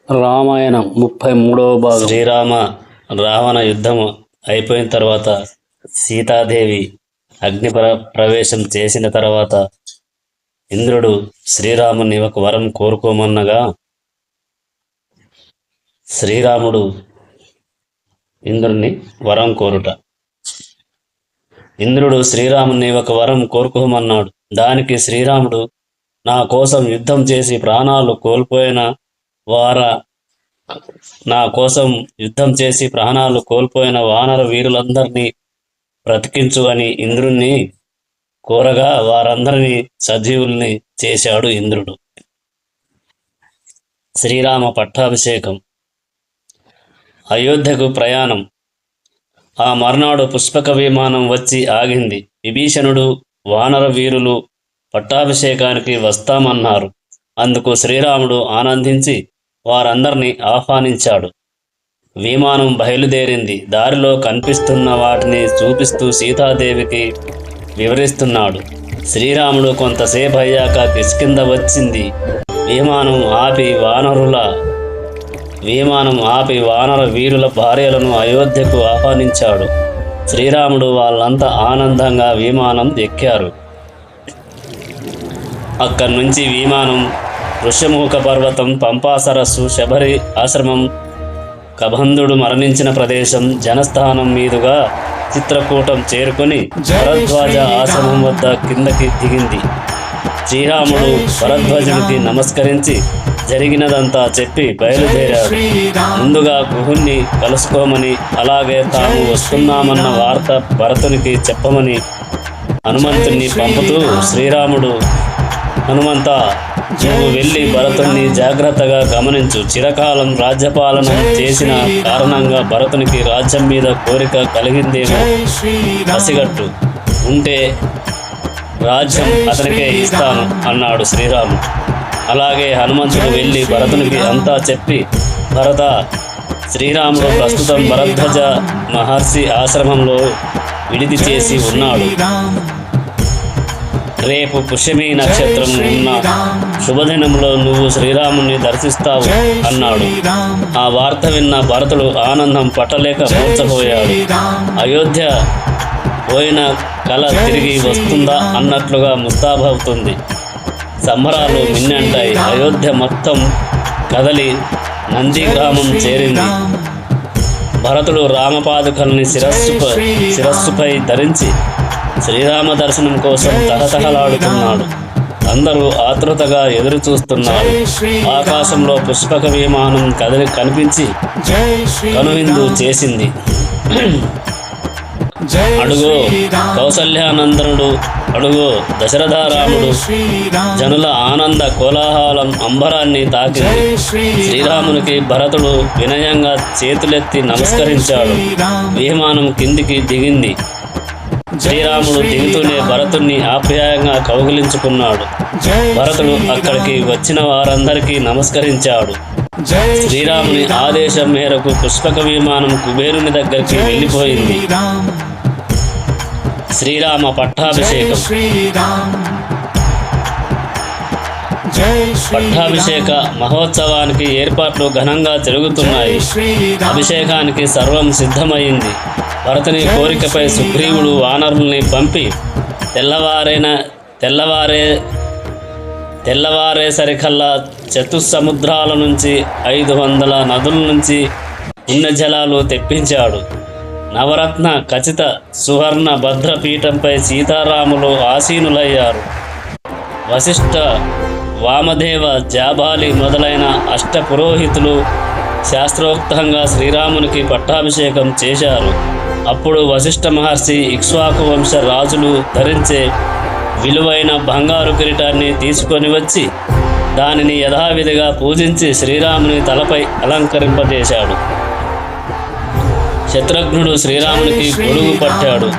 రామాయణం 33వ భాగం. శ్రీరామ రావణ యుద్ధము అయిపోయిన తర్వాత సీతాదేవి అగ్ని ప్రవేశం చేసిన తర్వాత ఇంద్రుడు శ్రీరాముని ఒక వరం కోరుకోమన్నగా శ్రీరాముడు ఇంద్రుని వరం కోరుట. ఇంద్రుడు శ్రీరాముని ఒక వరం కోరుకోమన్నాడు. దానికి శ్రీరాముడు, నా కోసం యుద్ధం చేసి ప్రాణాలు కోల్పోయిన వానర వీరులందరినీ బ్రతికించు అని ఇంద్రుణ్ణి కోరగా వారందరినీ సజీవుల్ని చేశాడు ఇంద్రుడు. శ్రీరామ పట్టాభిషేకం. అయోధ్యకు ప్రయాణం. ఆ మర్నాడు పుష్పక విమానం వచ్చి ఆగింది. విభీషణుడు, వానర వీరులు పట్టాభిషేకానికి వస్తామన్నారు. అందుకు శ్రీరాముడు ఆనందించి వారందరినీ ఆహ్వానించాడు. విమానం బయలుదేరింది. దారిలో కనిపిస్తున్న వాటిని చూపిస్తూ సీతాదేవికి వివరిస్తున్నాడు. శ్రీరాముడు కొంతసేపు అయ్యాక కిష్కింధ వచ్చింది. విమానం ఆపి వానర వీరుల భార్యలను అయోధ్యకు ఆహ్వానించాడు. శ్రీరాముడు వాళ్ళంతా ఆనందంగా విమానం ఎక్కారు. అక్కడి నుంచి విమానం ఋష్యముఖ పర్వతం, పంపా సరస్సు, శబరి ఆశ్రమం, కబంధుడు మరణించిన ప్రదేశం, జనస్థానం మీదుగా చిత్రకూటం చేరుకొని భరద్వాజ ఆశ్రమం వద్ద కిందకి దిగింది. శ్రీరాముడు భరద్వాజుడికి నమస్కరించి జరిగినదంతా చెప్పి బయలుదేరాడు. ముందుగా గుహుణ్ణి కలుసుకోమని, అలాగే తాము వస్తున్నామన్న వార్త భరతునికి చెప్పమని హనుమంతుణ్ణి పంపుతూ శ్రీరాముడు, హనుమంత, నువ్వు వెళ్ళి భరతుణ్ణి జాగ్రత్తగా గమనించు. చిరకాలం రాజ్యపాలన చేసిన కారణంగా భరతునికి రాజ్యం మీద కోరిక కలిగిందేమో పసిగట్టు. ఉంటే రాజ్యం అతనికే ఇస్తాను అన్నాడు శ్రీరాముడు. అలాగే హనుమంతుడు వెళ్ళి భరతునికి అంతా చెప్పి, భరత, శ్రీరాముడు ప్రస్తుతం భరద్వాజ మహర్షి ఆశ్రమంలో విడిది చేసి ఉన్నాడు. రేపు పుష్యమి నక్షత్రం ఉన్న శుభదినంలో నువ్వు శ్రీరాముని దర్శిస్తావు అన్నాడు. ఆ వార్త విన్న భరతుడు ఆనందం పట్టలేక మూర్ఛపోయాడు. అయోధ్య పోయిన కళ తిరిగి వస్తుందా అన్నట్లుగా ముస్తాబవుతుంది. సంబరాలు మిన్నంటాయి. అయోధ్య మొత్తం కదలి నందిగ్రామం చేరింది. భరతుడు రామపాదుకల్ని శిరస్సుపై ధరించి శ్రీరామ దర్శనం కోసం తహతహలాడుతున్నాడు. అందరూ ఆతృతగా ఎదురు చూస్తున్నారు. ఆకాశంలో పుష్పక విమానం కనిపించి కనువిందు చేసింది. అడుగో కౌసల్యానందనుడు, అడుగో దశరథరాముడు. జనుల ఆనంద కోలాహలం అంబరాన్ని తాకింది. శ్రీరామునికి భరతుడు వినయంగా చేతులెత్తి నమస్కరించాడు. విమానం కిందికి దిగింది. శ్రీరాముడు దిగుతూనే భరతుణ్ణి ఆప్యాయంగా కౌగిలించుకున్నాడు. భరతుడు అక్కడికి వచ్చిన వారందరికీ నమస్కరించాడు. శ్రీరాముని ఆదేశం మేరకు పుష్పక విమానం కుబేరుని దగ్గరికి వెళ్ళిపోయింది. శ్రీరామ పట్టాభిషేకం. పట్టాభిషేక మహోత్సవానికి ఏర్పాట్లు ఘనంగా జరుగుతున్నాయి. అభిషేకానికి సర్వం సిద్ధమైంది. భరతుని కోరికపై సుగ్రీవుడు వానరుల్ని పంపి తెల్లవారేసరికల్లా చతుస్సముద్రాల నుంచి 500 నదుల నుంచి పుణ్యజలాలు తెప్పించాడు. నవరత్న ఖచిత సువర్ణ భద్రపీఠంపై సీతారాములు ఆసీనులయ్యారు. వశిష్ఠ, వామదేవ, జాబాలి మొదలైన అష్టపురోహితులు శాస్త్రోక్తంగా శ్రీరామునికి పట్టాభిషేకం చేశారు. అప్పుడు వశిష్ఠ మహర్షి ఇక్ష్వాకు వంశ రాజులు ధరించే విలువైన బంగారు కిరీటాన్ని తీసుకొని వచ్చి దానిని యథావిధిగా పూజించి శ్రీరాముని తలపై అలంకరింపజేశాడు. శత్రుఘ్నుడు శ్రీరామునికి గొడుగు పట్టాడు.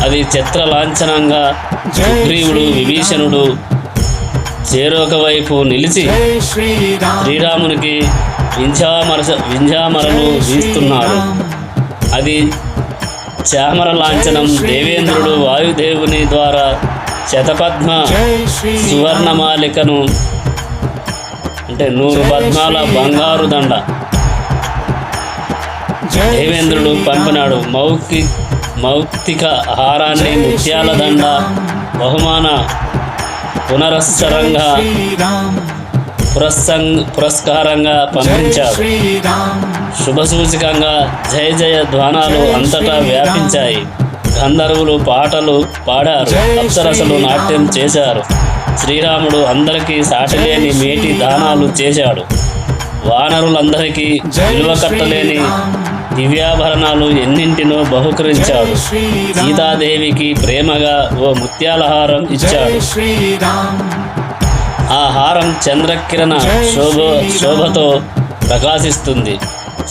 అది చిత్రలాంఛనంగా సుగ్రీవుడు, విభీషణుడు చేరొక వైపు నిలిచి శ్రీరామునికి వింజామరలు వీస్తున్నారు. అది చామర లాంఛనం. దేవేంద్రుడు వాయుదేవుని ద్వారా శతపద్మ సువర్ణమాలికను అంటే 100 పద్మాల బంగారు దండ దేవేంద్రుడు పంపినాడు. మౌక్తిక హారాన్ని, ముత్యాల దండ బహుమాన పురస్కారంగా పంపించాడు. శుభసూచకంగా జయ జయ ధ్వానాలు అంతటా వ్యాపించాయి. గంధర్వులు పాటలు పాడారు, అప్సరసలు నాట్యం చేశారు. శ్రీరాముడు అందరికీ సాటిలేని మేటి దానాలు చేశాడు. వానరులందరికీ విలువ కట్టలేని దివ్యాభరణాలు ఎన్నింటినో బహుకరించాడు. సీతాదేవికి ప్రేమగా ఓ ముత్యాలహారం ఇచ్చాడు. ఆ హారం చంద్రకిరణ శోభతో ప్రకాశిస్తుంది.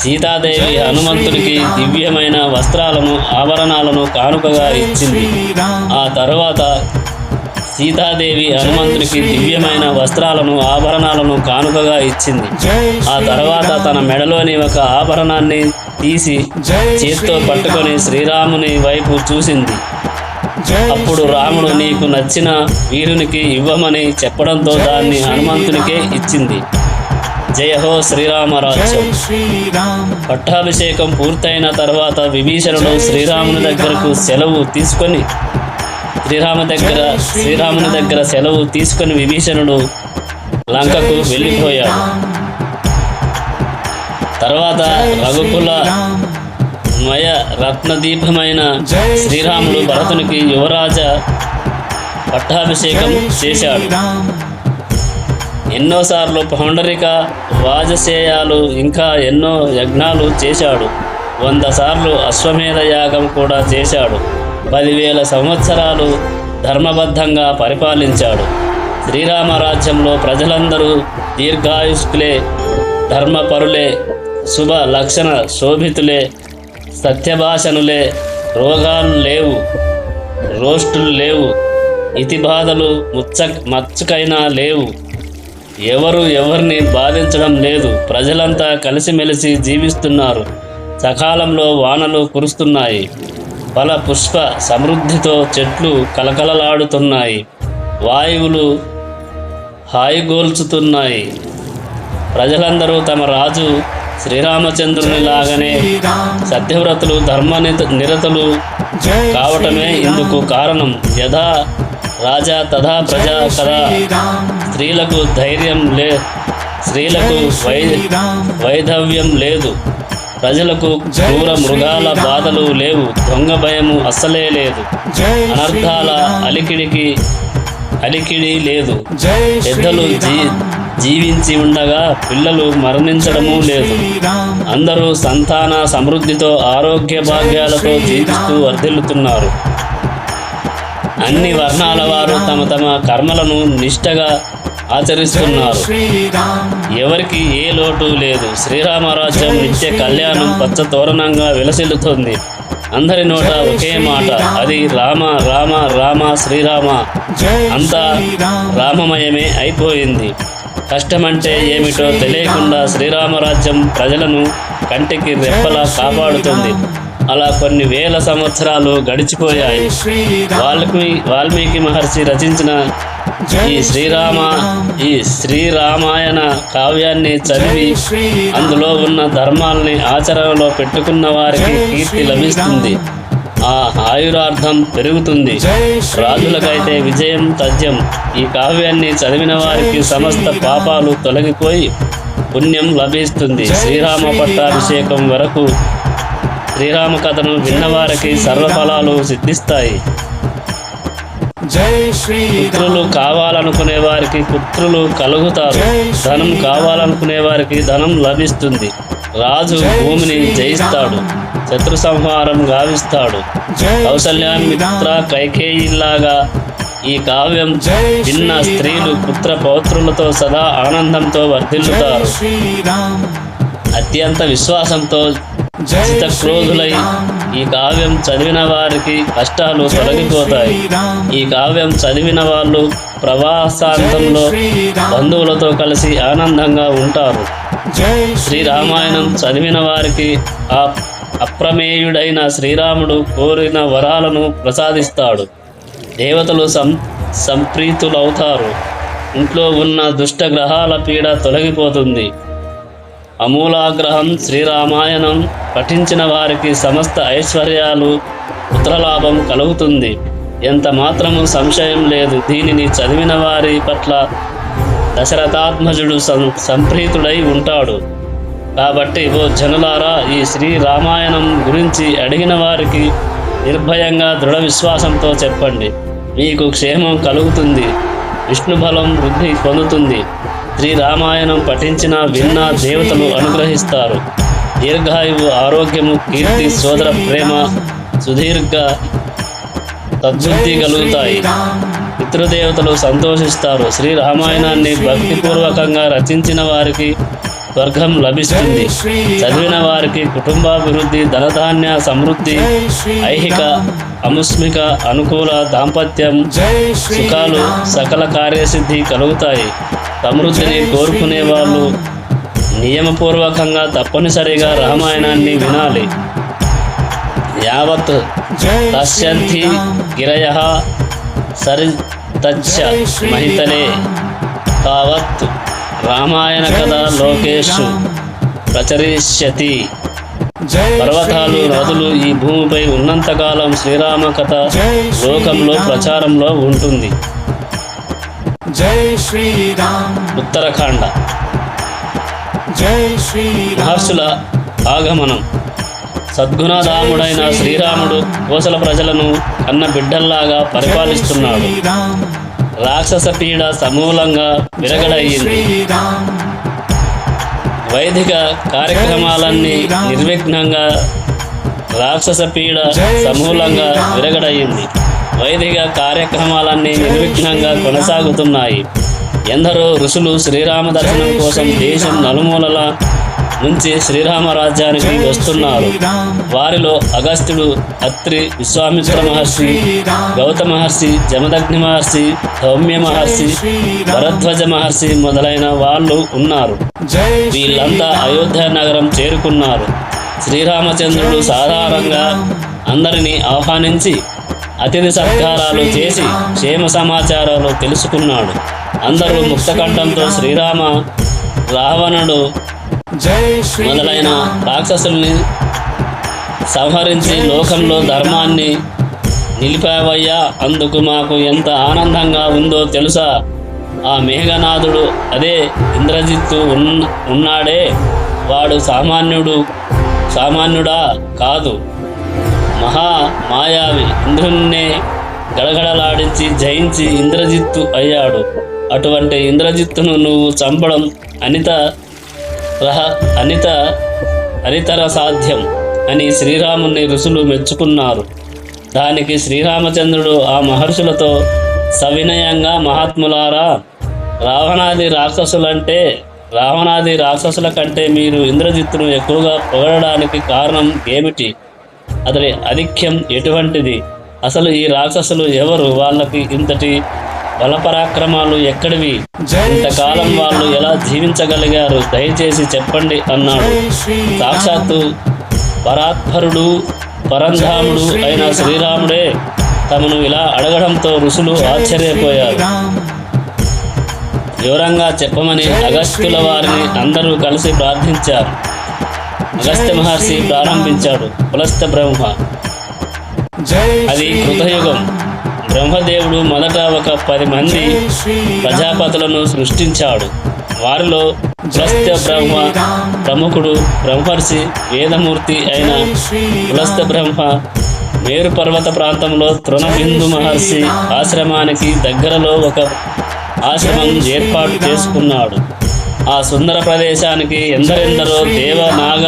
సీతాదేవి హనుమంతుడికి దివ్యమైన వస్త్రాలను, ఆభరణాలను కానుకగా ఇచ్చింది. ఆ తరువాత సీతాదేవి హనుమంతుడికి దివ్యమైన వస్త్రాలను, ఆభరణాలను కానుకగా ఇచ్చింది. ఆ తర్వాత తన మెడలోని ఒక ఆభరణాన్ని తీసి చేత్తో పట్టుకొని శ్రీరాముని వైపు చూసింది. అప్పుడు రాముడు నీకు నచ్చిన వీరునికి ఇవ్వమని చెప్పడంతో దాన్ని హనుమంతునికే ఇచ్చింది. జయ హో శ్రీరామరాజ్యం. పట్టాభిషేకం పూర్తయిన తర్వాత విభీషణుడు శ్రీరాముని దగ్గరకు సెలవు తీసుకొని శ్రీరాముని దగ్గర సెలవు తీసుకొని విభీషణుడు లంకకు వెళ్ళిపోయాడు. తర్వాత రఘుకుల మయ రత్నదీపమైన శ్రీరాముడు భరతునికి యువరాజ పట్టాభిషేకం చేశాడు. ఎన్నోసార్లు పౌండరిక వాజసేయాలు ఇంకా ఎన్నో యజ్ఞాలు చేశాడు. 100 సార్లు అశ్వమేధ యాగం కూడా చేశాడు. 10,000 సంవత్సరాలు ధర్మబద్ధంగా పరిపాలించాడు. శ్రీరామరాజ్యంలో ప్రజలందరూ దీర్ఘాయుష్కులే, ధర్మపరులే, శుభ లక్షణ శోభితులే, సత్యభాషణులే. రోగాలు లేవు, రోష్టులు లేవు, ఇతి బాధలు మచ్చుకైనా లేవు. ఎవరిని బాధించడం లేదు. ప్రజలంతా కలిసిమెలిసి జీవిస్తున్నారు. సకాలంలో వానలు కురుస్తున్నాయి. ఫల పుష్ప సమృద్ధితో చెట్లు కలకలలాడుతున్నాయి. వాయువులు హాయిగోల్చుతున్నాయి. ప్రజలందరూ తమ రాజు శ్రీరామచంద్రుని లాగానే సత్యవ్రతులు, ధర్మనిరతులు కావటమే ఇందుకు కారణం. యథా రాజా తథా ప్రజా కదా. స్త్రీలకు వైధవ్యం లేదు. ప్రజలకు క్రూర మృగాల బాధలు లేవు. దొంగ భయము అస్సలే లేదు. అనర్థాల అలికిడి లేదు. పెద్దలు జీవించి ఉండగా పిల్లలు మరణించడము లేదు. అందరూ సంతాన సమృద్ధితో, ఆరోగ్య భాగ్యాలతో జీవిస్తూ వర్ధిల్లుతున్నారు. అన్ని వర్ణాల వారు తమ తమ కర్మలను నిష్ఠగా ఆచరిస్తున్నారు. ఎవరికి ఏ లోటు లేదు. శ్రీరామరాజ్యం నిత్య కళ్యాణం పచ్చ తోరణంగా విలసిల్లుతుంది. అందరి నోట ఒకే మాట, అది రామ రామ రామ శ్రీరామ. అంతా రామమయమే అయిపోయింది. కష్టమంటే ఏమిటో తెలియకుండా శ్రీరామరాజ్యం ప్రజలను కంటికి రెప్పలా కాపాడుతుంది. అలా కొన్ని వేల సంవత్సరాలు గడిచిపోయాయి. వాల్మీకి మహర్షి రచించిన ఈ శ్రీరామాయణ కావ్యాన్ని చదివి అందులో ఉన్న ధర్మాల్ని ఆచరణలో పెట్టుకున్న వారికి కీర్తి లభిస్తుంది. ఆ ఆయురార్థం పెరుగుతుంది. రాజులకైతే విజయం తథ్యం. ఈ కావ్యాన్ని చదివిన వారికి సమస్త పాపాలు తొలగిపోయి పుణ్యం లభిస్తుంది. శ్రీరామ పట్టాభిషేకం వరకు శ్రీరామ కథను విన్నవారికి సర్వఫలాలు సిద్ధిస్తాయి. పుత్రులు కావాలనుకునే వారికి పుత్రులు కలుగుతారు. ధనం కావాలనుకునే వారికి ధనం లభిస్తుంది. రాజు భూమిని జయిస్తాడు. శత్రు సంహారం గావిస్తాడు. కౌసల్యామిత్ర కైకేయిలాగా ఈ కావ్యం విన్న స్త్రీలు పుత్ర పౌత్రులతో సదా ఆనందంతో వర్ధిల్లుతారు. అత్యంత విశ్వాసంతో చిత్తక్రోధులై ఈ కావ్యం చదివిన వారికి కష్టాలు తొలగిపోతాయి. ఈ కావ్యం చదివిన వాళ్ళు ప్రవాసాంతంలో బంధువులతో కలిసి ఆనందంగా ఉంటారు. శ్రీరామాయణం చదివిన వారికి ఆ అప్రమేయుడైన శ్రీరాముడు కోరిన వరాలను ప్రసాదిస్తాడు. దేవతలు సంప్రీతులవుతారు. ఇంట్లో ఉన్న దుష్ట గ్రహాల పీడ తొలగిపోతుంది. అమూలాగ్రహం శ్రీరామాయణం పఠించిన వారికి సమస్త ఐశ్వర్యాలు పుత్రలాభం కలుగుతుంది. ఎంత మాత్రము సంశయం లేదు. దీనిని చదివిన వారి పట్ల దశరథాత్మజుడు సంప్రీతుడై ఉంటాడు. కాబట్టి ఓ జనులారా, ఈ శ్రీరామాయణం గురించి అడిగిన వారికి నిర్భయంగా దృఢ విశ్వాసంతో చెప్పండి. మీకు క్షేమం కలుగుతుంది, విష్ణు బలం వృద్ధి పొందుతుంది. శ్రీరామాయణం పఠించిన విన్నా దేవతలు అనుగ్రహిస్తారు. దీర్ఘాయువు, ఆరోగ్యము, కీర్తి, సోదర ప్రేమ, సుదీర్ఘ సద్బుద్ధి కలుగుతాయి. పితృదేవతలు సంతోషిస్తారు. శ్రీరామాయణాన్ని భక్తిపూర్వకంగా రచించిన వారికి స్వర్గం లభిస్తుంది. చదివిన వారికి కుటుంబాభివృద్ధి, ధనధాన్య సమృద్ధి, ఐహిక అముస్మిక అనుకూల దాంపత్యం సుఖాలు, సకల కార్యసిద్ధి కలుగుతాయి. సమృద్ధిని కోరుకునే వాళ్ళు నియమపూర్వకంగా తప్పనిసరిగా రామాయణాన్ని వినాలి. యావత్ పశ్యంతి గిరయః సరితచ్చ మహితలే తావత్ రామాయణ కథ లోకేషు ప్రచరిష్యతి. పర్వతాలు, నదులు ఈ భూమిపై ఉన్నంతకాలం శ్రీరామ కథ లోకంలో ప్రచారంలో ఉంటుంది. ఉత్తరాఖండ మహర్షుల ఆగమనం. సద్గుణధాముడైన శ్రీరాముడు కోసల ప్రజలను కన్న బిడ్డల్లాగా పరిపాలిస్తున్నాడు. రాక్షస పీడ సమూలంగా విరగడయ్యింది. వైదిక కార్యక్రమాలన్నీ నిర్విఘ్నంగా రాక్షస పీడ సమూలంగా విరగడయ్యింది. వైదిక కార్యక్రమాలన్నీ నిర్విఘ్నంగా కొనసాగుతున్నాయి. ఎందరో ఋషులు శ్రీరామ దర్శనం కోసం దేశం నలుమూలల నుంచి శ్రీరామరాజ్యానికి వస్తున్నారు. వారిలో అగస్త్యుడు, అత్రి, విశ్వామిత్ర మహర్షి, గౌతమ మహర్షి, జమదగ్ని మహర్షి, సౌమ్య మహర్షి, భరద్వాజ మహర్షి మొదలైన వాళ్ళు ఉన్నారు. వీళ్ళంతా అయోధ్య నగరం చేరుకున్నారు. శ్రీరామచంద్రుడు సాధారణంగా అందరినీ ఆహ్వానించి అతిథి సత్కారాలు చేసి క్షేమ సమాచారాలు తెలుసుకున్నాడు. అందరూ ముక్తకంఠంతో శ్రీరామ, రావణుడు మొదలైన రాక్షసుల్ని సంహరించి లోకంలో ధర్మాన్ని నిలిపావయ్యా, అందుకు మాకు ఎంత ఆనందంగా ఉందో తెలుసా? ఆ మేఘనాథుడు, అదే ఇంద్రజిత్తు ఉన్నాడే, వాడు సామాన్యుడా కాదు, మహా మాయావి. ఇంద్రుణ్ణే గడగడలాడించి జయించి ఇంద్రజిత్తు అయ్యాడు. అటువంటి ఇంద్రజిత్తును నువ్వు చంపడం అనితర సాధ్యం అని శ్రీరాముని ఋషులు మెచ్చుకున్నారు. దానికి శ్రీరామచంద్రుడు ఆ మహర్షులతో సవినయంగా, మహాత్ములారా, రావణాది రాక్షసుల కంటే మీరు ఇంద్రజిత్తును ఎక్కువగా పొగడడానికి కారణం ఏమిటి? అతని ఆధిక్యం ఎటువంటిది? అసలు ఈ రాక్షసులు ఎవరు? వాళ్ళకి ఇంతటి బలపరాక్రమాలు ఎక్కడివి? ఇంతకాలం వాళ్ళు ఎలా జీవించగలిగారు? దయచేసి చెప్పండి అన్నాడు. సాక్షాత్తు పరాత్పరుడు, పరంధాముడు అయిన శ్రీరాముడే తమను ఇలా అడగడంతో ఋషులు ఆశ్చర్యపోయారు. వివరంగా చెప్పమని అగస్త్యుల వారిని అందరూ కలిసి ప్రార్థించారు. అగస్త్య మహర్షి ప్రారంభించాడు. పులస్త్య బ్రహ్మ. అది కృతయుగం. బ్రహ్మదేవుడు మొదట ఒక 10 మంది ప్రజాపతులను సృష్టించాడు. వారిలో పులస్త్య బ్రహ్మ ప్రముఖుడు. బ్రహ్మర్షి వేదమూర్తి అయిన పులస్త్య బ్రహ్మ మేరు పర్వత ప్రాంతంలో తృణబిందు మహర్షి ఆశ్రమానికి దగ్గరలో ఒక ఆశ్రమం ఏర్పాటు చేసుకున్నాడు. ఆ సుందర ప్రదేశానికి ఎందరెందరో దేవ, నాగ,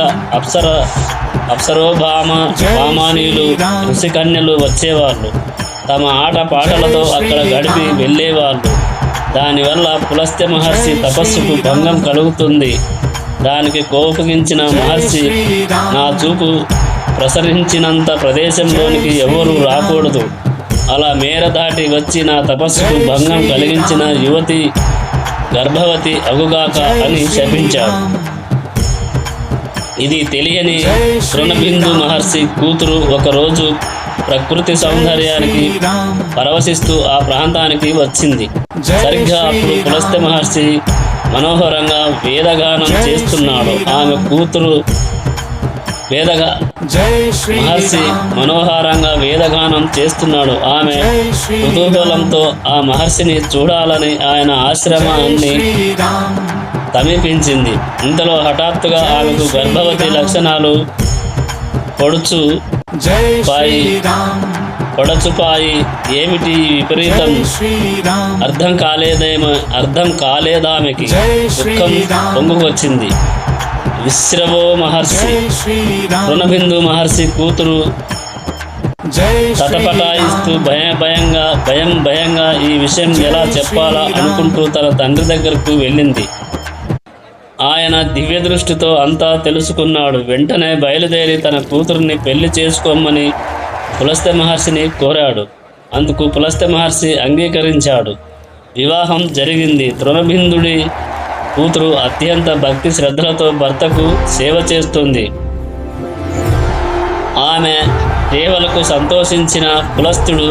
భామానీయులు, ఋషికన్యలు వచ్చేవాళ్ళు. తమ ఆట పాటలతో అక్కడ గడిపి వెళ్ళేవాళ్ళు. దానివల్ల పులస్త్య మహర్షి తపస్సుకు భంగం కలుగుతుంది. దానికి కోపగించిన మహర్షి, నా చూపు ప్రసరించినంత ప్రదేశంలోనికి ఎవరూ రాకూడదు, అలా మేర దాటి వచ్చి నా తపస్సుకు భంగం కలిగించిన యువతి గర్భవతి అగుగాక అని శపించాడు. ఇది తెలియని తృణబిందు మహర్షి కూతురు ఒకరోజు ప్రకృతి సౌందర్యానికి పరవశిస్తూ ఆ ప్రాంతానికి వచ్చింది. సరిగ్గా అప్పుడు పులస్త్య మహర్షి మనోహరంగా వేదగానం చేస్తున్నాడు. ఆమె కూతురు మహర్షి మనోహరంగా వేదగానం చేస్తున్నాడు. ఆమె కుతూహలంతో ఆ మహర్షిని చూడాలని ఆయన ఆశ్రమాన్ని సమీపించింది. ఇంతలో హఠాత్తుగా ఆమెకు గర్భవతి లక్షణాలు పొడచుపాయి. ఏమిటి విపరీతం అర్థం కాలేదామెకి. దుఃఖం పొంగుకొచ్చింది. విశ్రవో మహర్షి రుణబిందు మహర్షి కూతురు తటపటాయిస్తూ భయంగా ఈ విషయం ఎలా చెప్పాలా అనుకుంటూ తన తండ్రి దగ్గరకు వెళ్ళింది. ఆయన దివ్య దృష్టితో అంతా తెలుసుకున్నాడు. వెంటనే బయలుదేరి తన కూతురుని పెళ్లి చేసుకోమని పులస్త్య మహర్షిని కోరాడు. అందుకు పులస్త్య మహర్షి అంగీకరించాడు. వివాహం జరిగింది. తృణబిందుడి కూతురు అత్యంత భక్తి శ్రద్ధలతో భర్తకు సేవ చేస్తుంది. ఆమె సేవలకు సంతోషించిన పులస్త్యుడు,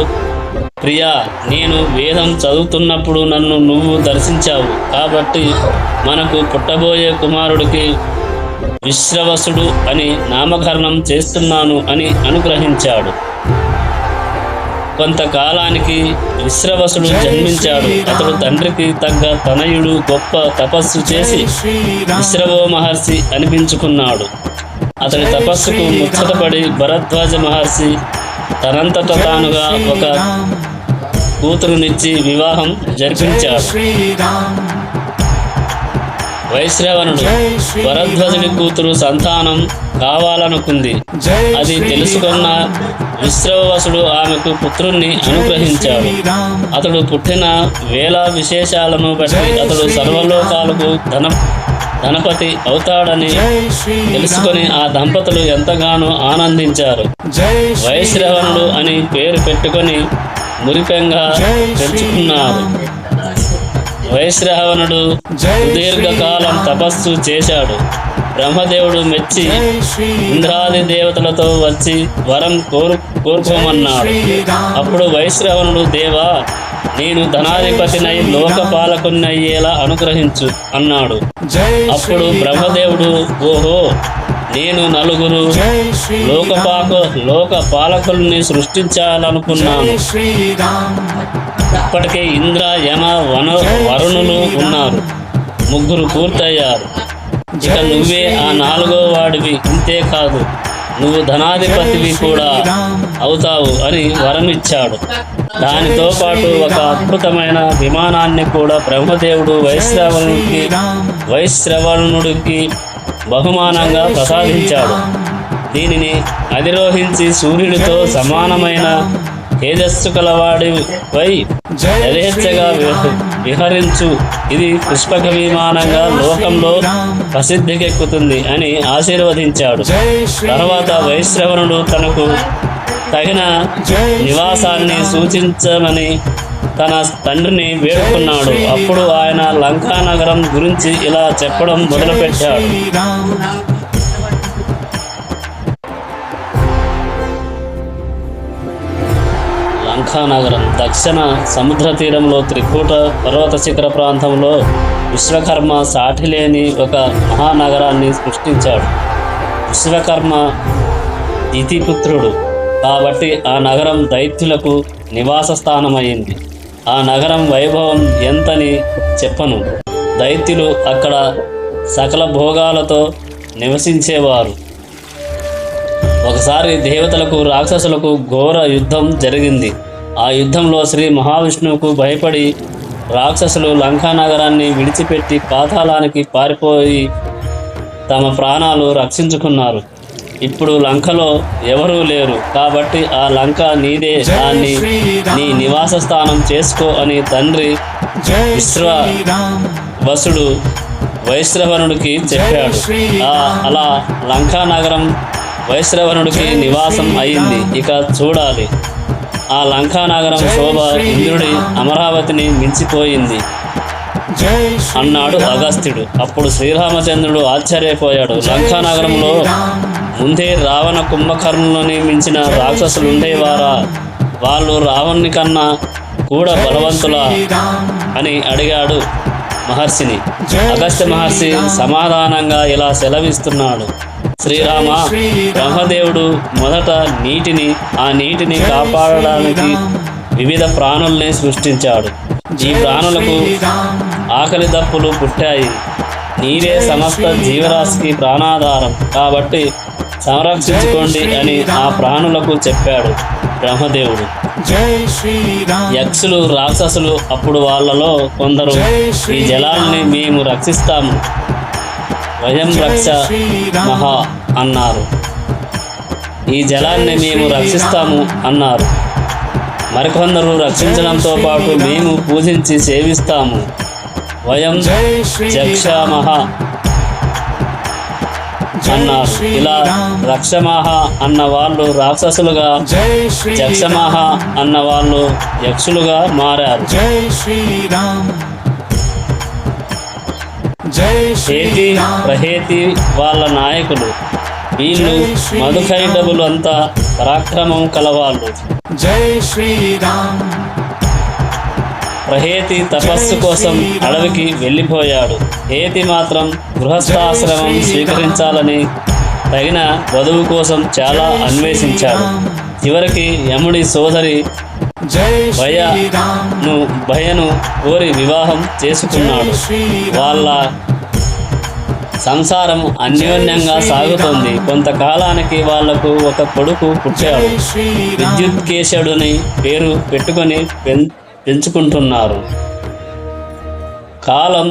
ప్రియా, నేను వేదం చదువుతున్నప్పుడు నన్ను నువ్వు దర్శించావు కాబట్టి మనకు పుట్టబోయే కుమారుడికి విశ్రవసుడు అని నామకరణం చేస్తున్నాను అని అనుగ్రహించాడు. కొంతకాలానికి విశ్రవసుడు జన్మించాడు. అతడు తండ్రికి తగ్గ తనయుడు. గొప్ప తపస్సు చేసి విశ్రవో మహర్షి అనిపించుకున్నాడు. అతడి తపస్సుకు ముచ్చటపడి భరద్వాజ మహర్షి తనంతట తానుగా ఒక కూతురునిచ్చి వివాహం జరిపించాడు. వైశ్రవణుడు భరద్వాజుడి కూతురు సంతానం కావాలనుకుంది. అది తెలుసుకున్న విశ్రవసుడు ఆమెకు పుత్రుణ్ణి అనుగ్రహించాడు. అతడు పుట్టిన వేళ విశేషాలను బట్టి అతడు సర్వలోకాలకు ధనపతి అవుతాడని తెలుసుకొని ఆ దంపతులు ఎంతగానో ఆనందించారు. వైశ్రవణుడు అని పేరు పెట్టుకొని మురిపెంగా పెంచుకున్నారు. వైశ్రవణుడు సుదీర్ఘకాలం తపస్సు చేశాడు. బ్రహ్మదేవుడు మెచ్చి ఇంద్రాది దేవతలతో వచ్చి వరం కోరుకోమన్నాడు. అప్పుడు వైశ్రవణుడు, దేవా, నేను ధనాధిపతినై లోకపాలకునయ్యేలా అనుగ్రహించు అన్నాడు. అప్పుడు బ్రహ్మదేవుడు, ఓహో, నేను నలుగురు లోకపాలకుల్ని సృష్టించాలనుకున్నాను. ఇప్పటికే ఇంద్ర, యమ, వరుణులు ఉన్నారు. 3 పూర్తయ్యారు. ఇక నువ్వే ఆ 4వ వాడివి. ఇంతేకాదు, నువ్వు ధనాధిపతివి కూడా అవుతావు అని వరం ఇచ్చాడు. దానితో పాటు ఒక అద్భుతమైన విమానాన్ని కూడా బ్రహ్మదేవుడు వైశ్రవణుడికి బహుమానంగా ప్రసాదించాడు. దీనిని అధిరోహించి సూర్యుడితో సమానమైన తేజస్సు కలవాడివై యథేచ్ఛగా విహరించు. ఇది పుష్పక విమానంగా లోకంలో ప్రసిద్ధికెక్కుతుంది అని ఆశీర్వదించాడు. తర్వాత వైశ్రవణుడు తనకు తగిన నివాసాన్ని సూచించమని తన తండ్రిని వేడుకున్నాడు. అప్పుడు ఆయన లంకా నగరం గురించి ఇలా చెప్పడం మొదలుపెట్టాడు. లంకానగరం దక్షిణ సముద్ర తీరంలో త్రికూట పర్వత శిఖర ప్రాంతంలో విశ్వకర్మ సాటిలేని ఒక మహానగరాన్ని సృష్టించాడు. విశ్వకర్మ ఇతిపుత్రుడు కాబట్టి ఆ నగరం దైత్యులకు నివాస స్థానమైంది. ఆ నగరం వైభవం ఎంతని చెప్పను. దైత్యులు అక్కడ సకల భోగాలతో నివసించేవారు. ఒకసారి దేవతలకు రాక్షసులకు ఘోర యుద్ధం జరిగింది. ఆ యుద్ధంలో శ్రీ మహావిష్ణువుకు భయపడి రాక్షసులు లంకా నగరాన్ని విడిచిపెట్టి పాతాళానికి పారిపోయి తమ ప్రాణాలు రక్షించుకున్నారు. ఇప్పుడు లంకలో ఎవరూ లేరు కాబట్టి ఆ లంక నీదే, దాన్ని నీ నివాస స్థానం చేసుకో అని తండ్రి విశ్రవసుడు వైశ్రవణుడికి చెప్పాడు. అలా లంకా నగరం వైశ్రవణుడికి నివాసం అయింది. ఇక చూడాలి, ఆ లంకా నగరం శోభ ఇంద్రుడి అమరావతిని మించిపోయింది అన్నాడు అగస్త్యుడు. అప్పుడు శ్రీరామచంద్రుడు ఆశ్చర్యపోయాడు. లంకా నగరంలో ముందే రావణ కుంభకర్ణులని మించిన రాక్షసులు ఉండేవారా? వాళ్ళు రావణుని కన్నా కూడా బలవంతులా అని అడిగాడు మహర్షిని. అగస్త్య మహర్షి సమాధానంగా ఇలా సెలవిస్తున్నాడు: శ్రీరామ, బ్రహ్మదేవుడు మొదట ఆ నీటిని కాపాడడానికి వివిధ ప్రాణుల్ని సృష్టించాడు. ఈ ప్రాణులకు ఆకలి దప్పులు పుట్టాయి. నీరే సమస్త జీవరాశికి ప్రాణాధారం కాబట్టి సంరక్షించుకోండి అని ఆ ప్రాణులకు చెప్పాడు బ్రహ్మదేవుడు. యక్షులు, రాక్షసులు అప్పుడు వాళ్ళలో కొందరు ఈ జలాల్ని మేము రక్షిస్తాము, వయం రక్ష మహా అన్నారు. ఈ జలాన్ని మేము రక్షిస్తాము అన్నారు. మరికొందరు రక్షించడంతో పాటు మేము పూజించి సేవిస్తాము, వయం జక్షామహ అన్నారు. ఇలా రక్షమాహ అన్న వాళ్ళు రాక్షసులుగా, జక్షమాహ అన్న వాళ్ళు యక్షులుగా మారారు. హేతి, ప్రహేతి వాళ్ళ నాయకులు. వీళ్ళు మధుకైటవులు అంతా పరాక్రమం కలవాళ్ళు. ప్రహేతి తపస్సు కోసం అడవికి వెళ్ళిపోయాడు. హేతి మాత్రం గృహస్థాశ్రమం స్వీకరించాలని తగిన వధువు కోసం చాలా అన్వేషించాడు. చివరికి యముడి సోదరి భయను కోరి వివాహం చేసుకున్నాడు. వాళ్ళ సంసారం అన్యోన్యంగా సాగుతోంది. కొంతకాలానికి వాళ్లకు ఒక కొడుకు పుట్టాడు. విద్యుత్కేశుడని పేరు పెట్టుకొని పెంచుకుంటున్నారు. కాలం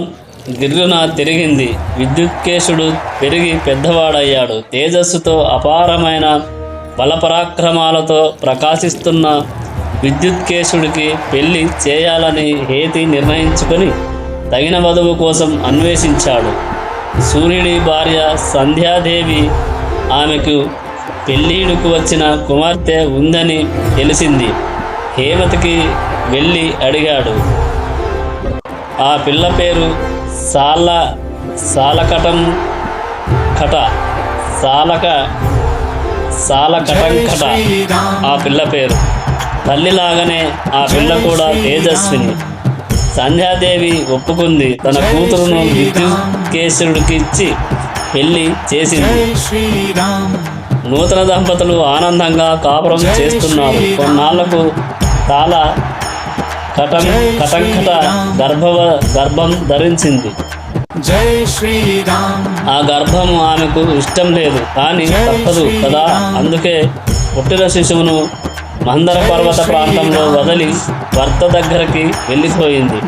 గిర్రున తిరిగింది. విద్యుత్కేశుడు పెరిగి పెద్దవాడయ్యాడు. తేజస్సుతో, అపారమైన బలపరాక్రమాలతో ప్రకాశిస్తున్న విద్యుత్కేశుడికి పెళ్లి చేయాలని హేతి నిర్ణయించుకొని తగిన వధువు కోసం అన్వేషించాడు. సూర్యుడి భార్య సంధ్యాదేవి ఆమెకు పెళ్ళిడుకు వచ్చిన కుమార్తె ఉందని తెలిసింది. హేమతికి వెళ్ళి అడిగాడు. ఆ పిల్ల పేరు సాలకటంకట. ఆ పిల్ల పేరు. తల్లిలాగానే ఆ పిల్ల కూడా తేజస్విని. సంధ్యాదేవి ఒప్పుకుంది. తన కూతురును విద్యుత్కేశుడికి ఇచ్చి పెళ్లి చేసింది. నూతన దంపతులు ఆనందంగా కాపురం చేస్తున్నారు. కొన్నాళ్లకు కటంకట గర్భం ధరించింది. ఆ గర్భము ఆమెకు ఇష్టం లేదు, కానీ తప్పదు కదా. అందుకే పుట్టిన శిశువును మందర పర్వత ప్రాంతంలో వదిలి భర్త దగ్గరికి వెళ్ళిపోయింది.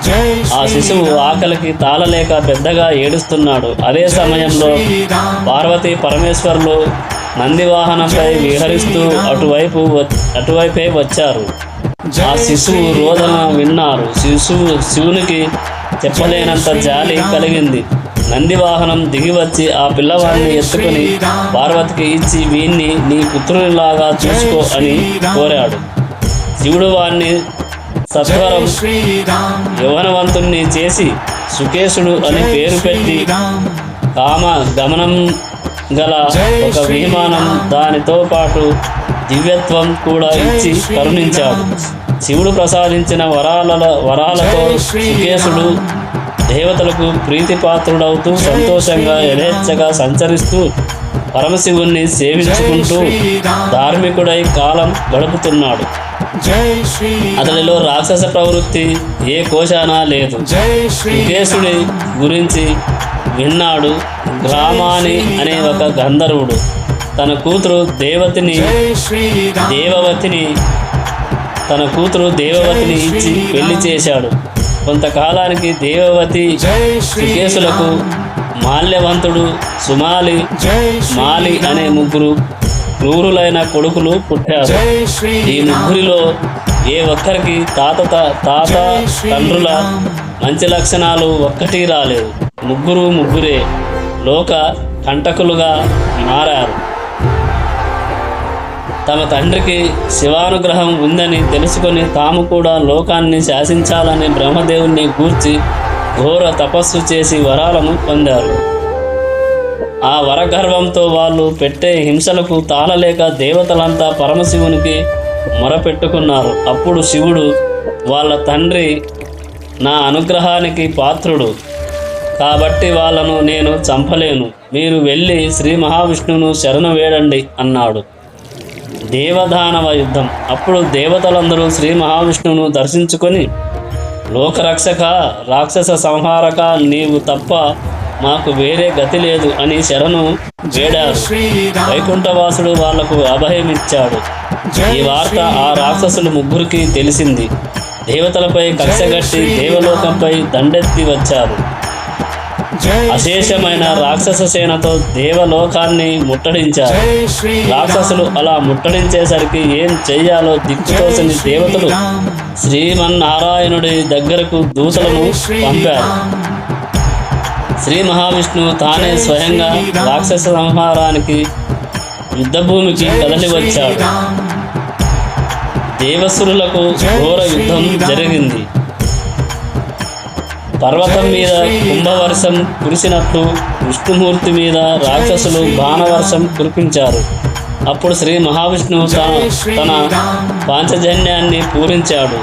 ఆ శిశువు ఆకలికి తాళలేక పెద్దగా ఏడుస్తున్నాడు. అదే సమయంలో పార్వతీ పరమేశ్వరులు నందివాహనంపై విహరిస్తూ అటువైపే వచ్చారు. ఆ శిశువు రోదన విన్నారు. శివునికి చెప్పలేనంత జాలి కలిగింది. నందివాహనం దిగివచ్చి ఆ పిల్లవాడిని ఎత్తుకుని పార్వతికి ఇచ్చి, వీణ్ణి నీ పుత్రునిలాగా చూసుకో అని కోరాడు. శివుడు వాణ్ణి సత్వరం యౌవనవంతుణ్ణి చేసి సుకేశుడు అని పేరు పెట్టి కామ గమనం గల ఒక విమానం, దానితో పాటు దివ్యత్వం కూడా ఇచ్చి కరుణించాడు. శివుడు ప్రసాదించిన వరాలతో సుకేశుడు దేవతలకు ప్రీతిపాత్రుడవుతూ సంతోషంగా యథేచ్ఛగా సంచరిస్తూ పరమశివుణ్ణి సేవించుకుంటూ ధార్మికుడై కాలం గడుపుతున్నాడు. అతడిలో రాక్షస ప్రవృత్తి ఏ కోశానా లేదు. సుకేశుడి గురించి విన్నాడు. గ్రామాని అనే ఒక గంధర్వుడు తన కూతురు దేవవతిని ఇచ్చి పెళ్లి చేశాడు. కొంతకాలానికి దేవవతి సుకేశులకు మాల్యవంతుడు, సుమాలి, మాలి అనే ముగ్గురు క్రూరులైన కొడుకులు పుట్టారు. ఈ ముగ్గురిలో ఏ ఒక్కరికి తాత తండ్రుల మంచి లక్షణాలు ఒక్కటి రాలేదు. ముగ్గురే లోక కంటకులుగా మారారు. తమ తండ్రికి శివానుగ్రహం ఉందని తెలుసుకొని తాము కూడా లోకాన్ని శాసించాలని బ్రహ్మదేవుణ్ణి గూర్చి ఘోర తపస్సు చేసి వరాలను పొందారు. ఆ వరగర్వంతో వాళ్ళు పెట్టే హింసలకు తాళలేక దేవతలంతా పరమశివునికి మొరపెట్టుకున్నారు. అప్పుడు శివుడు, వాళ్ళ తండ్రి నా అనుగ్రహానికి పాత్రుడు కాబట్టి వాళ్ళను నేను చంపలేను, మీరు వెళ్ళి శ్రీ మహావిష్ణువును శరణు వేడండి అన్నాడు. దేవదానవ యుద్ధం. అప్పుడు దేవతలందరూ శ్రీ మహావిష్ణువును దర్శించుకొని, లోకరక్షక, రాక్షస సంహారక, నీవు తప్ప మాకు వేరే గతి లేదు అని శరణు వేడారు. వైకుంఠవాసుడు వాళ్లకు అభయమిచ్చాడు. ఈ వార్త ఆ రాక్షసులు ముగ్గురికి తెలిసింది. దేవతలపై కక్షగట్టి దేవలోకంపై దండెత్తి వచ్చారు. అశేషమైన రాక్షస సేనతో దేవలోకాన్ని ముట్టడించారు. రాక్షసులు అలా ముట్టడించేసరికి ఏం చెయ్యాలో దిక్కుతోచని దేవతలు శ్రీమన్నారాయణుడి దగ్గరకు దూతలను పంపారు. శ్రీ మహావిష్ణువు తానే స్వయంగా రాక్షస సంహారానికి యుద్ధభూమికి కదలి వచ్చాడు. దేవసురులకు ఘోర యుద్ధం జరిగింది. పర్వతం మీద కుంభవర్షం కురిసినట్లు విష్ణుమూర్తి మీద రాక్షసులు బాణవర్షం కురిపించారు. అప్పుడు శ్రీ మహావిష్ణువు తన పాంచజన్యాన్ని పూరించాడు.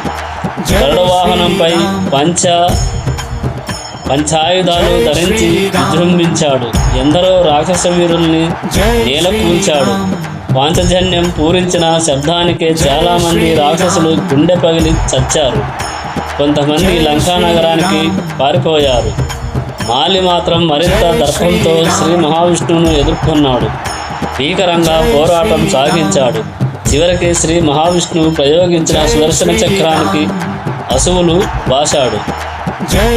గరుడవాహనంపై పంచాయుధాలు ధరించి విజృంభించాడు. ఎందరో రాక్షస వీరుల్ని నేలకూల్చాడు. పాంచజన్యం పూరించిన శబ్దానికే చాలామంది రాక్షసులు గుండె పగిలి చచ్చారు. కొంతమంది లంకానగరానికి పారిపోయారు. మాలి మాత్రం మరింత దర్పంతో శ్రీ మహావిష్ణువును ఎదుర్కొన్నాడు. భీకరంగా పోరాటం సాగించాడు. చివరికి శ్రీ మహావిష్ణువు ప్రయోగించిన సుదర్శన చక్రానికి అసువులు బాశాడు.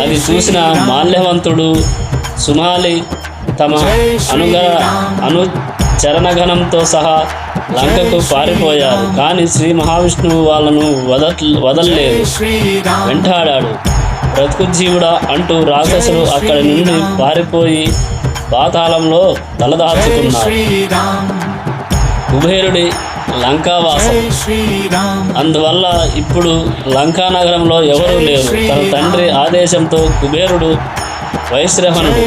అది చూసిన మాల్యవంతుడు, సుమాలి తమ అనుచరణగణంతో సహా లంకకు పారిపోయారు. కానీ శ్రీ మహావిష్ణువు వాళ్ళను వదల్లేదు, వెంటాడాడు. బ్రతుకుజీవుడా అంటూ రాక్షసులు అక్కడి నుండి పారిపోయి పాతాళంలో తలదాచుకున్నారు. కుబేరుడి లంకావాసం. అందువల్ల ఇప్పుడు లంకానగరంలో ఎవరూ లేరు. తన తండ్రి ఆదేశంతో కుబేరుడు వైశ్రవణుడు.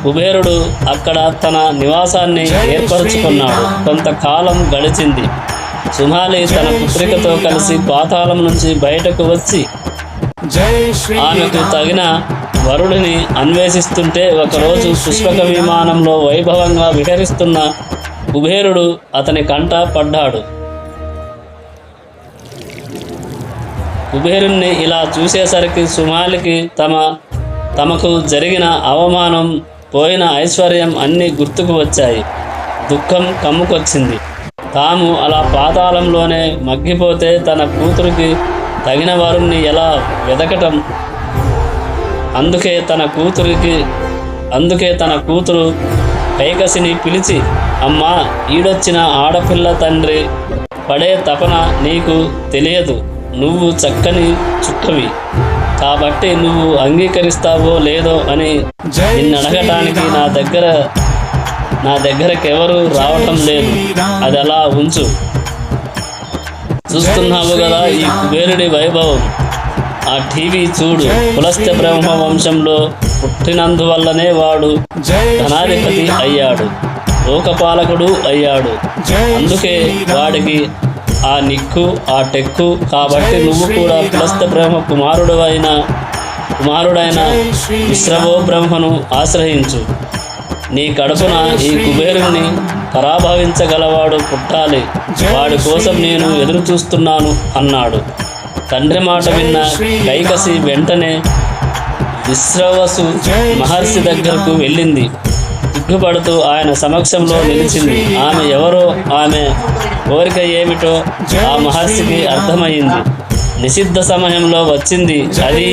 కుబేరుడు అక్కడ తన నివాసాన్ని ఏర్పరచుకున్నాడు. కొంతకాలం గడిచింది. సుమాలి తన పుత్రికతో కలిసి పాతాళం నుంచి బయటకు వచ్చి ఆమెకు తగిన వరుడిని అన్వేషిస్తుంటే ఒకరోజు పుష్పక విమానంలో వైభవంగా విహరిస్తున్న కుబేరుడు అతని కంట పడ్డాడు. కుబేరుణ్ణి ఇలా చూసేసరికి సుమాలికి తమకు జరిగిన అవమానం, పోయిన ఐశ్వర్యం అన్నీ గుర్తుకు వచ్చాయి. దుఃఖం కమ్ముకొచ్చింది. తాము అలా పాతాళంలోనే మగ్గిపోతే తన కూతురికి తగిన వారిని ఎలా వెదకటం? అందుకే తన కూతురు కైకసిని పిలిచి, అమ్మా, ఈడొచ్చిన ఆడపిల్ల తండ్రి పడే తపన నీకు తెలియదు. నువ్వు చక్కని చుక్కవి కాబట్టి నువ్వు అంగీకరిస్తావో లేదో అని నిన్నడగటానికి నా దగ్గరకెవరు రావటం లేదు. అది అలా ఉంచు. చూస్తున్నావు కదా ఈ కుబేరుడి వైభవం. ఆ టీవీ చూడు. పులస్త్య బ్రహ్మ వంశంలో పుట్టినందువల్లనే వాడు ధనాధిపతి అయ్యాడు, లోకపాలకుడు అయ్యాడు. అందుకే వాడికి ఆ నిక్కు, ఆ టెక్కు. కాబట్టి నువ్వు కూడా పులస్త్య బ్రహ్మ కుమారుడైన విశ్రవో బ్రహ్మను ఆశ్రయించు. నీ కడుపున ఈ కుబేరుణ్ణి పరాభవించగలవాడు పుట్టాలి. వాడి కోసం నేను ఎదురు చూస్తున్నాను అన్నాడు. తండ్రి మాట విన్న కైకసి వెంటనే విశ్రవసు మహర్షి దగ్గరకు వెళ్ళింది. సిగ్గుపడుతూ ఆయన సమక్షంలో నిలిచింది. ఆమె ఎవరో, ఆమె కోరిక ఏమిటో ఆ మహర్షికి అర్థమయ్యింది. నిషిద్ధ సమయంలో వచ్చింది. అది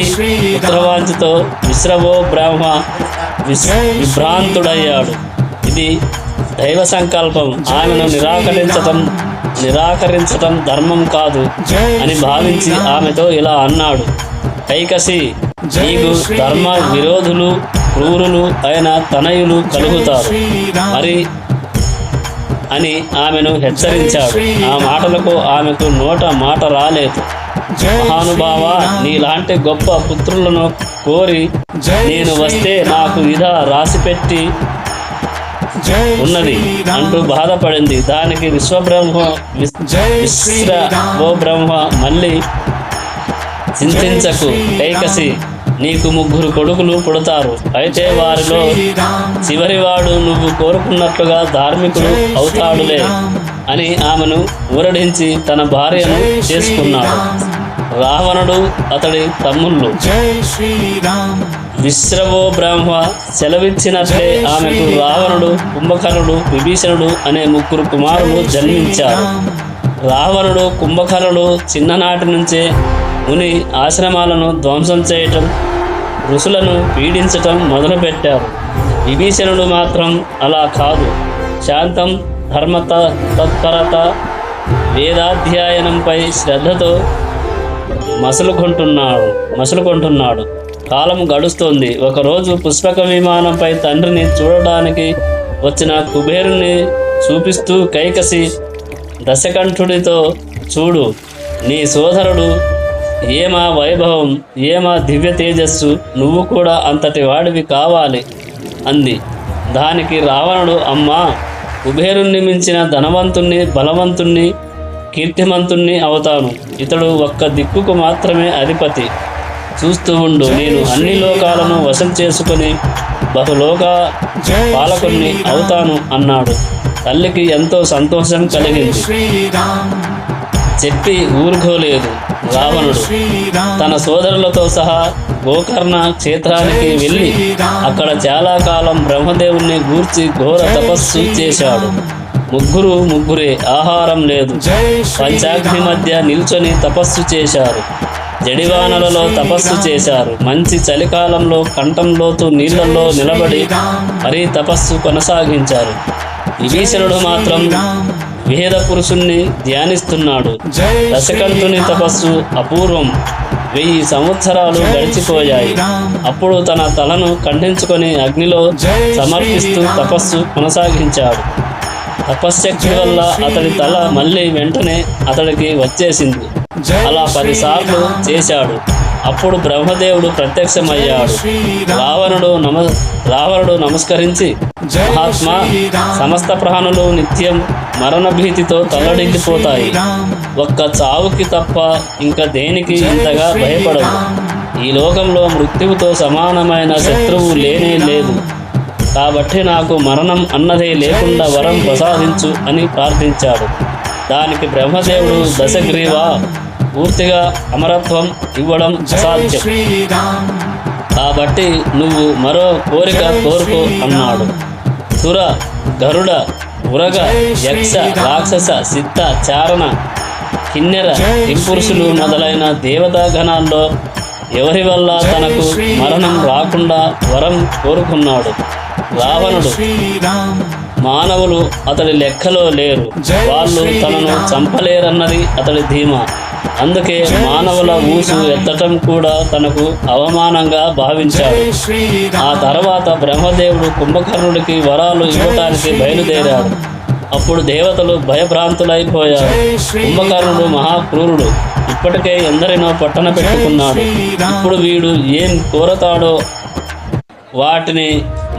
పుత్రవాంఛతో విశ్రవో బ్రహ్మ విభ్రాంతుడయ్యాడు. ఇది దైవ సంకల్పం. ఆమెను నిరాకరించటం ధర్మం కాదు అని భావించి ఆమెతో ఇలా అన్నాడు. కైకసి, నీకు ధర్మ విరోధులు, క్రూరులు అయిన తనయులు కలుగుతారు మరి అని ఆమెను హెచ్చరించాడు. ఆ మాటలకు ఆమెకు నోట మాట రాలేదు. మహానుభావ, నీలాంటి గొప్ప పుత్రులను కోరి నేను వస్తే నాకు ఇదా రాసిపెట్టి ఉన్నది అంటూ బాధపడింది. దానికి విశ్రవో బ్రహ్మ, మళ్ళీ చింతించకు కైకసి, నీకు 3 కొడుకులు పుడతారు. అయితే వారిలో చివరివాడు నువ్వు కోరుకున్నట్లుగా ధార్మికుడు అవుతాడులే అని ఆమెను ఊరడించి తన భార్యను చేసుకున్నాడు. రావణుడు అతడి తమ్ముళ్ళు. విశ్రవో బ్రహ్మ సెలవిచ్చినట్లే ఆమెకు రావణుడు, కుంభకర్ణుడు, విభీషణుడు అనే 3 కుమారులు జన్మించారు. రావణుడు, కుంభకర్ణుడు చిన్ననాటి నుంచే ముని ఆశ్రమాలను ధ్వంసం చేయటం, ఋషులను పీడించటం మొదలుపెట్టారు. విభీషణుడు మాత్రం అలా కాదు. శాంతం, తత్పరత, వేదాధ్యయనంపై శ్రద్ధతో మసులుకుంటున్నాడు. కాలం గడుస్తోంది. ఒకరోజు పుష్పక విమానంపై తండ్రిని చూడడానికి వచ్చిన కుబేరుని చూపిస్తూ కైకసి దశకంఠుడితో, చూడు, నీ సోదరుడు ఏమా వైభవం, ఏమా దివ్య తేజస్సు, నువ్వు కూడా అంతటి వాడివి కావాలి అంది. దానికి రావణుడు, అమ్మా, కుబేరుణ్ణి మించిన ధనవంతుణ్ణి, బలవంతుణ్ణి, కీర్తిమంతుణ్ణి అవుతాను. ఇతడు ఒక్క దిక్కుకు మాత్రమే అధిపతి. చూస్తూ ఉండు, నేను అన్ని లోకాలను వశం చేసుకుని బహులోక పాలకుణ్ణి అవుతాను అన్నాడు. తల్లికి ఎంతో సంతోషం కలిగింది. చెప్పి ఊరుకోలేదు. రావణుడు తన సోదరులతో సహా గోకర్ణ క్షేత్రానికి వెళ్ళి అక్కడ చాలా కాలం బ్రహ్మదేవుణ్ణి గూర్చి ఘోర తపస్సు చేశాడు. ముగ్గురే, ఆహారం లేదు. పంచాగ్ని మధ్య నిల్చొని తపస్సు చేశారు. జడివానలలో తపస్సు చేశారు. మంచి చలికాలంలో కంఠంలోతు నీళ్లలో నిలబడి మరీ తపస్సు కొనసాగించారు. విభీషణుడు మాత్రం వేద పురుషుణ్ణి ధ్యానిస్తున్నాడు. దశకంఠుని తపస్సు అపూర్వం. 1000 సంవత్సరాలు గడిచిపోయాయి. అప్పుడు తన తలను ఖండించుకొని అగ్నిలో సమర్పిస్తూ తపస్సు కొనసాగించాడు. తపశ్శక్తి వల్ల అతడి తల మళ్ళీ వెంటనే అతడికి వచ్చేసింది. అలా 10 సార్లు చేశాడు. అప్పుడు బ్రహ్మదేవుడు ప్రత్యక్షమయ్యాడు. రావణుడు నమస్కరించి, మహాత్మా, సమస్త ప్రాణులు నిత్యం మరణ భీతితో తల్లడిల్లిపోతాయి. ఒక్క చావుకి తప్ప ఇంకా దేనికి ఇంతగా భయపడవు. ఈ లోకంలో మృత్యువుతో సమానమైన శత్రువు లేనే లేదు. కాబట్టి నాకు మరణం అన్నదే లేకుండా వరం ప్రసాదించు అని ప్రార్థించాడు. దానికి బ్రహ్మదేవుడు, దశగ్రీవా, పూర్తిగా అమరత్వం ఇవ్వడం అసాధ్యం. కాబట్టి నువ్వు మరో కోరిక కోరుకో అన్నాడు. సుర, గరుడ, ఉరగ, యక్ష, రాక్షస, సిద్ధ, చారణ, కిన్నెర, కింపురుషులు మొదలైన దేవతాగణాల్లో ఎవరి వల్ల తనకు మరణం రాకుండా వరం కోరుకున్నాడు. రావణుడు, మానవులు అతడి లెక్కలో లేరు. వాళ్ళు తనను చంపలేరన్నది అతడి ధీమా. అందుకే మానవుల ఊసు ఎత్తటం కూడా తనకు అవమానంగా భావించాడు. ఆ తర్వాత బ్రహ్మదేవుడు కుంభకర్ణుడికి వరాలు ఇవ్వటానికి బయలుదేరాడు. అప్పుడు దేవతలు భయభ్రాంతులైపోయారు. కుంభకర్ణుడు మహాక్రూరుడు. ఇప్పటికే ఎందరినో పట్టణ పెట్టుకున్నాడు. ఇప్పుడు వీడు ఏం కోరతాడో వాటిని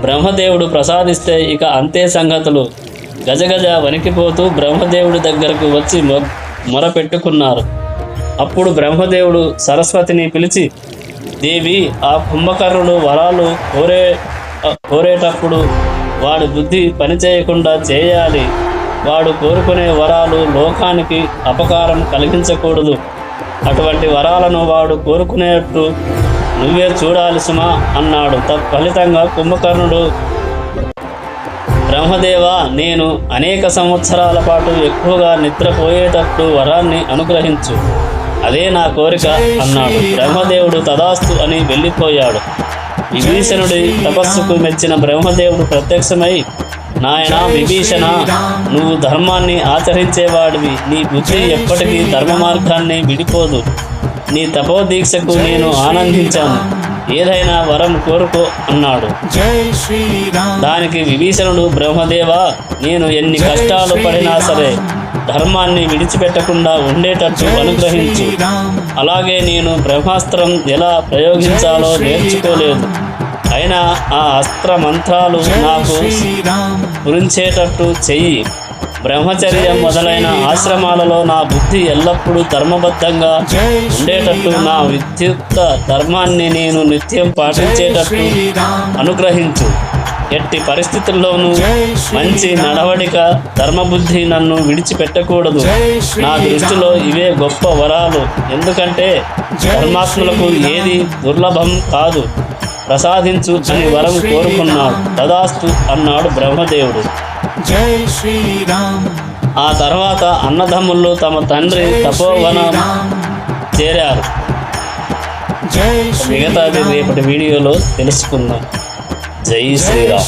బ్రహ్మదేవుడు ప్రసాదిస్తే ఇక అంతే సంగతులు. గజగజ వణికిపోతూ బ్రహ్మదేవుడి దగ్గరకు వచ్చి మొరపెట్టుకున్నారు. అప్పుడు బ్రహ్మదేవుడు సరస్వతిని పిలిచి, దేవి, ఆ కుంభకర్ణుడు వరాలు కోరేటప్పుడు వాడు బుద్ధి పనిచేయకుండా చేయాలి. వాడు కోరుకునే వరాలు లోకానికి అపకారం కలిగించకూడదు. అటువంటి వరాలను వాడు కోరుకునేట్టు నువ్వే చూడాలి సుమా అన్నాడు. తత్ఫలితంగా కుంభకర్ణుడు, బ్రహ్మదేవా, నేను అనేక సంవత్సరాల పాటు ఎక్కువగా నిద్రపోయేటప్పుడు వరాన్ని అనుగ్రహించు, అదే నా కోరిక అన్నాడు. బ్రహ్మదేవుడు తదాస్తు అని వెళ్ళిపోయాడు. విభీషణుడి తపస్సుకు మెచ్చిన బ్రహ్మదేవుడు ప్రత్యక్షమై, నాయనా విభీషణ, నువ్వు ధర్మాన్ని ఆచరించేవాడివి. నీ బుద్ధి ఎప్పటికీ ధర్మ మార్గాన్ని విడిపోదు. నీ తపోదీక్షకు నేను ఆనందించాను. ఏదైనా వరం కోరుకో అన్నాడు. దానికి విభీషణుడు, బ్రహ్మదేవా, నేను ఎన్ని కష్టాలు పడినా సరే ధర్మాన్ని విడిచిపెట్టకుండా ఉండేటట్టు అనుగ్రహించు. అలాగే నేను బ్రహ్మాస్త్రం ఎలా ప్రయోగించాలో నేర్చుకోలేదు. అయినా ఆ అస్త్ర మంత్రాలు నాకు స్ఫురించేటట్టు చెయ్యి. బ్రహ్మచర్యం మొదలైన ఆశ్రమాలలో నా బుద్ధి ఎల్లప్పుడూ ధర్మబద్ధంగా ఉండేటట్టు, నా విద్యుక్త ధర్మాన్ని నేను నిత్యం పాటించేటట్టు అనుగ్రహించు. ఎట్టి పరిస్థితుల్లోనూ మంచి నడవడిక, ధర్మబుద్ధి నన్ను విడిచిపెట్టకూడదు. నా దృష్టిలో ఇవే గొప్ప వరాలు. ఎందుకంటే ధర్మాత్ములకు ఏది దుర్లభం కాదు. ప్రసాదించు అని వరం కోరుకున్నాడు. తదాస్తు అన్నాడు బ్రహ్మదేవుడు. ఆ తర్వాత అన్నదమ్ములు తమ తండ్రి తపోవనం చేరారు. మిగతాది రేపటి వీడియోలో తెలుసుకుందాం. జై శ్రీరామ్.